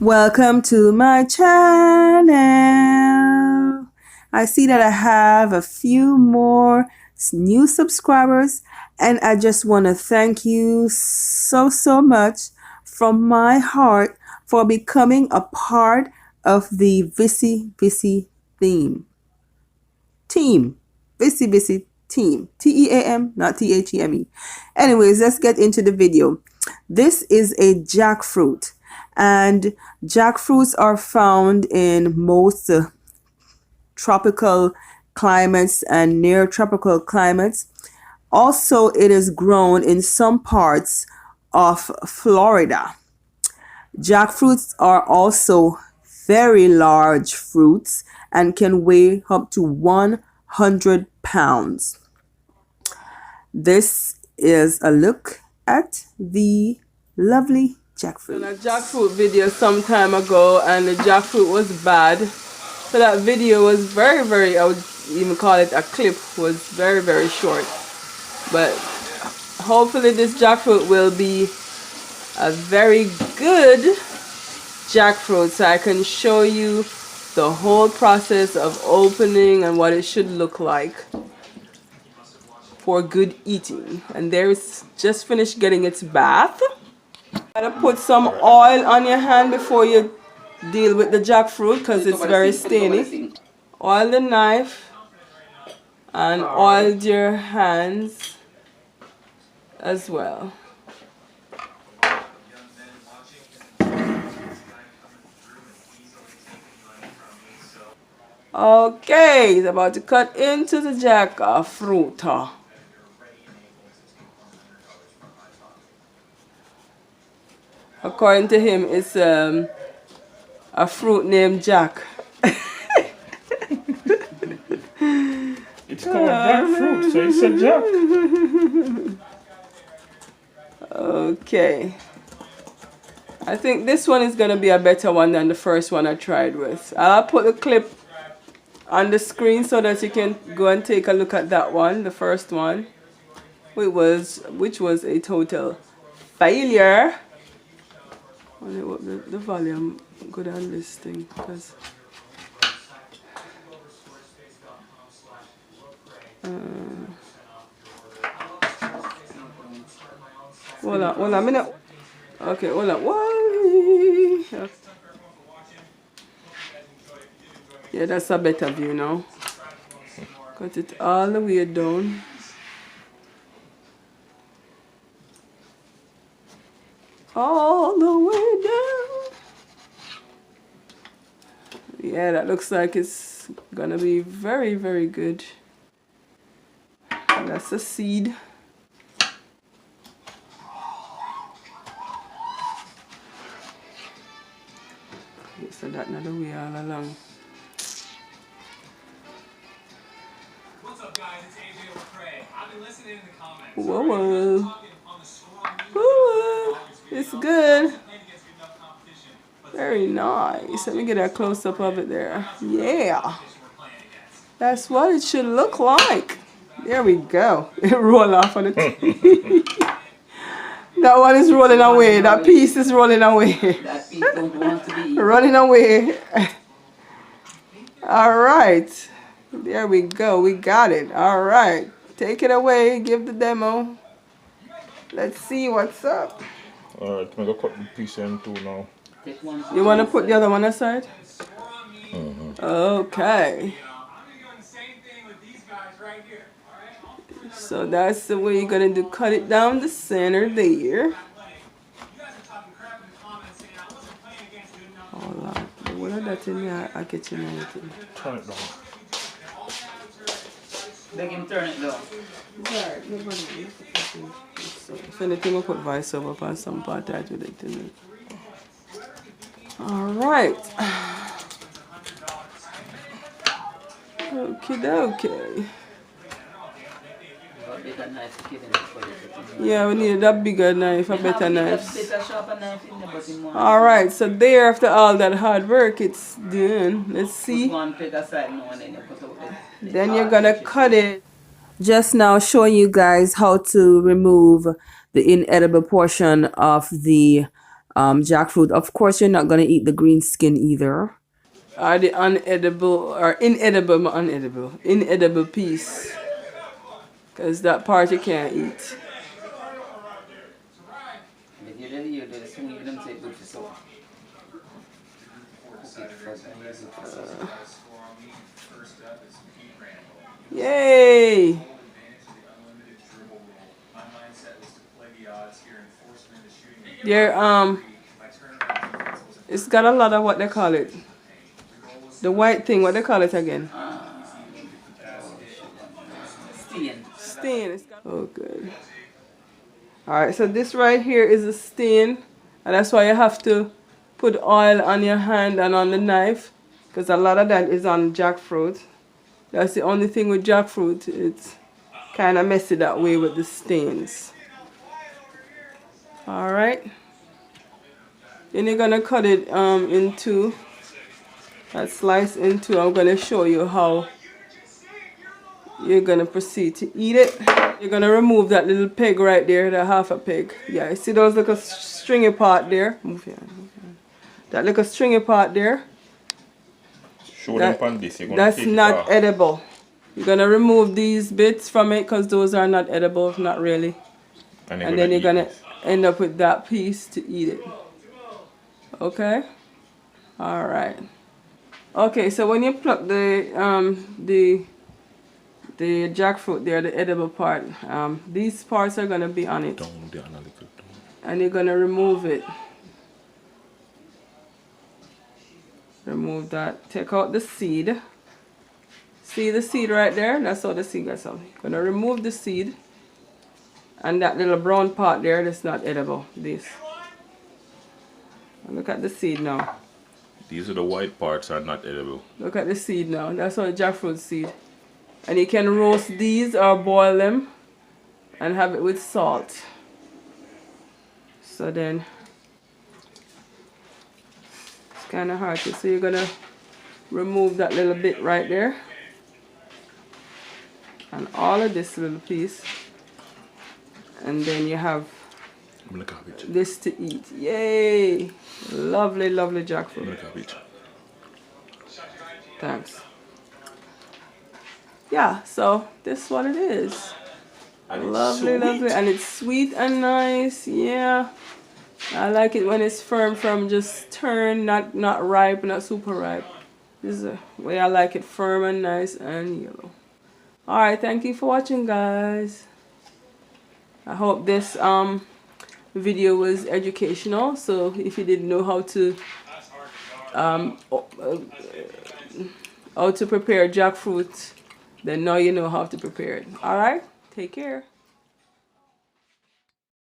Welcome to my channel. I see that I have a few more new subscribers, and I just want to thank you so much from my heart for becoming a part of the Visi team. Visi team. Team, not Theme. Anyways, let's get into the video. This is a jackfruit, and jackfruits are found in most tropical climates and near tropical climates. Also, it is grown in some parts of Florida. Jackfruits are also very large fruits and can weigh up to 100 pounds. This is a look at the lovely jackfruit. In a jackfruit video some time ago, and the jackfruit was bad. So that video was very, I would even call it a clip, was very short. But hopefully this jackfruit will be a very good jackfruit, so I can show you the whole process of opening and what it should look like for good eating. And there it's just finished getting its bath. Gotta put some oil on your hand before you deal with the jackfruit because it's very stainy. Oil the knife and oil your hands as well. Okay, it's about to cut into the jackfruit. According to him, it's a fruit named Jack. It's called jackfruit, so it's a jack. Okay. I think this one is going to be a better one than the first one I tried with. I'll put the clip on the screen so that you can go and take a look at that one, the first one, which was a total failure. I wonder what the volume good on this thing, because hold on a minute. Okay, hold on. Why? Yeah, that's a better view now. Cut it all the way down. All the way down. Yeah, that looks like it's gonna be very good. That's the seed. So that's not the way all along. What's up, guys? It's AJ Lecrae. I've been listening in the comments. Whoa. It's good. Very nice. Let me get a close up of it there. Yeah. That's what it should look like. There we go. It rolled off on it. That one is rolling away. That piece is rolling away. That piece don't want to be. Running away. All right. There we go. We got it. All right. Take it away. Give the demo. Let's see what's up. Alright, I'm going to cut the piece in two now. You want to put the other one aside? Okay. So that's the way you're going to do. Cut it down the center there. Hold on. What are that in there? I'll get you now. Turn it down. Beg him turn it down. If anything, we'll put voiceover up on some part that with it in it. Alright. Okay. Yeah, we need a bigger knife, a better knife. Alright, so there, after all that hard work, it's done. Let's see. Then you're gonna cut it. Just now showing you guys how to remove the inedible portion of the jackfruit. Of course, you're not gonna eat the green skin either. Or the unedible or inedible piece, because that part you can't eat. Yay! There, it's got a lot of what they call it. The white thing, what they call it again? Stain. Oh, good. Alright, so this right here is a stain. And that's why you have to put oil on your hand and on the knife. Because a lot of that is on jackfruit. That's the only thing with jackfruit. It's kind of messy that way with the stains. Alright. Then you're going to cut it into, slice into. I'm going to show you how you're going to proceed to eat it. You're going to remove that little peg right there, the half a peg. Yeah, you see those little stringy part there? Move here. That little stringy part there. Show them on this. You're gonna that's take it not off. edible. You're going to remove these bits from it because those are not edible, not really. And then you're going to end up with that piece to eat it. Okay? Alright. Okay, so when you pluck the jackfruit there, the edible part, these parts are going to be on it. And you're going to remove it. Remove that. Take out the seed. See the seed right there? That's how the seed gets out. You're going to remove the seed. And that little brown part there, that's not edible. This. Look at the seed now. These are the white parts are not edible. Look at the seed now. That's all the jackfruit seed. And you can roast these or boil them and have it with salt. So then it's kind of hard to. So you're gonna remove that little bit right there. And all of this little piece. And then you have this to eat. Yay! Lovely, lovely jackfruit. Thanks. Yeah, so this is what it is. Lovely, lovely. And it's sweet and nice. Yeah. I like it when it's firm from just turn, not ripe, not super ripe. This is the way I like it, firm and nice and yellow. Alright, thank you for watching, guys. I hope this video was educational. So if you didn't know how to prepare jackfruit, then now you know how to prepare it. Alright, take care.